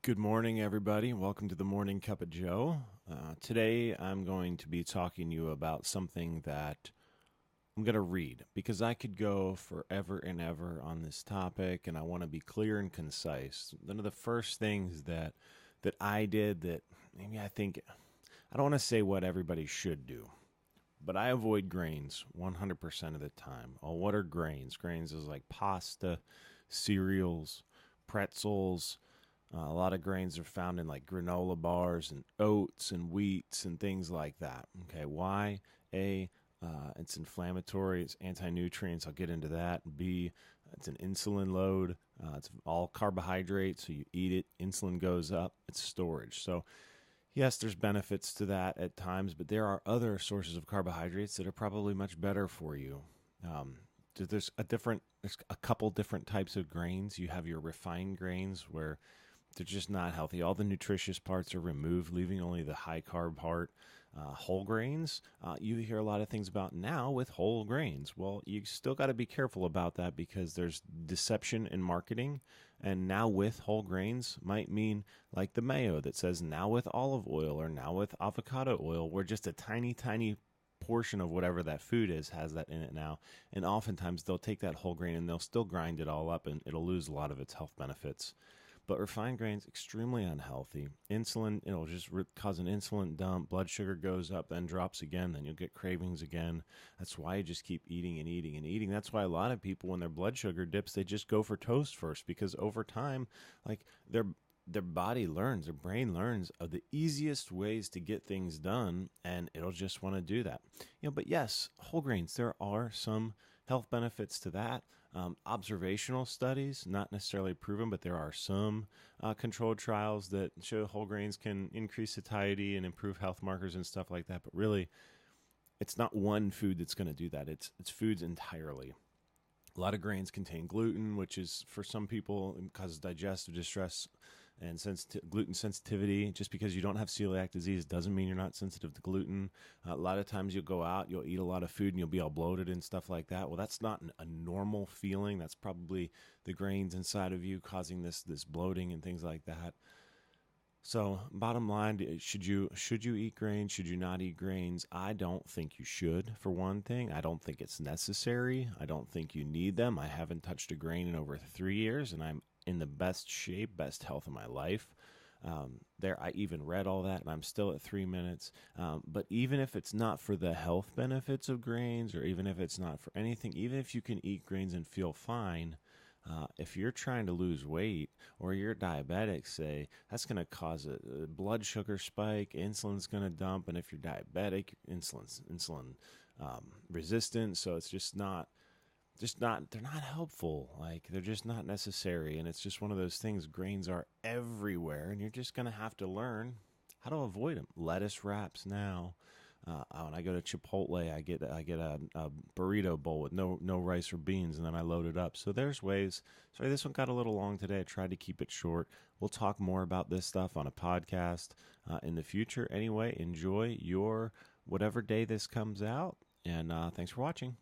Good morning, everybody. Welcome to the Morning Cup of Joe. Today, I'm going to be talking to you about something that I'm going to read because I could go forever and ever on this topic, and I want to be clear and concise. One of the first things that I did that maybe I don't want to say what everybody should do, but I avoid grains 100% of the time. Oh, what are grains? Grains is like pasta, cereals, pretzels. A lot of grains are found in like granola bars and oats and wheats and things like that. Okay, why? A, it's inflammatory, it's anti-nutrients. I'll get into that. B, it's an insulin load. It's all carbohydrates, so you eat it, insulin goes up. It's storage. So yes, there's benefits to that at times, but there are other sources of carbohydrates that are probably much better for you. There's a couple different types of grains. You have your refined grains where they're just not healthy. All the nutritious parts are removed, leaving only the high carb part. Whole grains, you hear a lot of things about now with whole grains. Well, you still got to be careful about that because there's deception in marketing. And now with whole grains might mean like the mayo that says now with olive oil or now with avocado oil, where just a tiny, tiny portion of whatever that food is has that in it now. And oftentimes they'll take that whole grain and they'll still grind it all up and it'll lose a lot of its health benefits. But refined grains, extremely unhealthy. Insulin, it'll just cause an insulin dump. Blood sugar goes up, then drops again. Then you'll get cravings again. That's why you just keep eating and eating and eating. That's why a lot of people, when their blood sugar dips, they just go for toast first. Because over time, like their body learns, their brain learns of the easiest ways to get things done, and it'll just want to do that. But yes, whole grains, there are some health benefits to that. Observational studies, not necessarily proven, but there are some controlled trials that show whole grains can increase satiety and improve health markers and stuff like that. But really, it's not one food that's going to do that. It's foods entirely. A lot of grains contain gluten, which is for some people causes digestive distress and gluten sensitivity. Just because you don't have celiac disease doesn't mean you're not sensitive to gluten. A lot of times you'll go out, you'll eat a lot of food, and you'll be all bloated and stuff like that. Well, that's not a normal feeling. That's probably the grains inside of you causing this bloating and things like that. So, bottom line, should you eat grains? Should you not eat grains? I don't think you should, for one thing. I don't think it's necessary. I don't think you need them. I haven't touched a grain in over 3 years, and I'm in the best shape, best health of my life. I even read all that, and I'm still at 3 minutes. But even if it's not for the health benefits of grains, or even if it's not for anything, even if you can eat grains and feel fine, if you're trying to lose weight or you're diabetic, say, that's going to cause a blood sugar spike, insulin's going to dump, and if you're diabetic, insulin resistant, so it's they're not helpful. Like, they're just not necessary, and it's just one of those things. Grains are everywhere, and you're just going to have to learn how to avoid them. Lettuce wraps now. When I go to Chipotle, I get a burrito bowl with no rice or beans, and then I load it up. So there's ways. Sorry, this one got a little long today. I tried to keep it short. We'll talk more about this stuff on a podcast in the future. Anyway, enjoy your whatever day this comes out, and thanks for watching.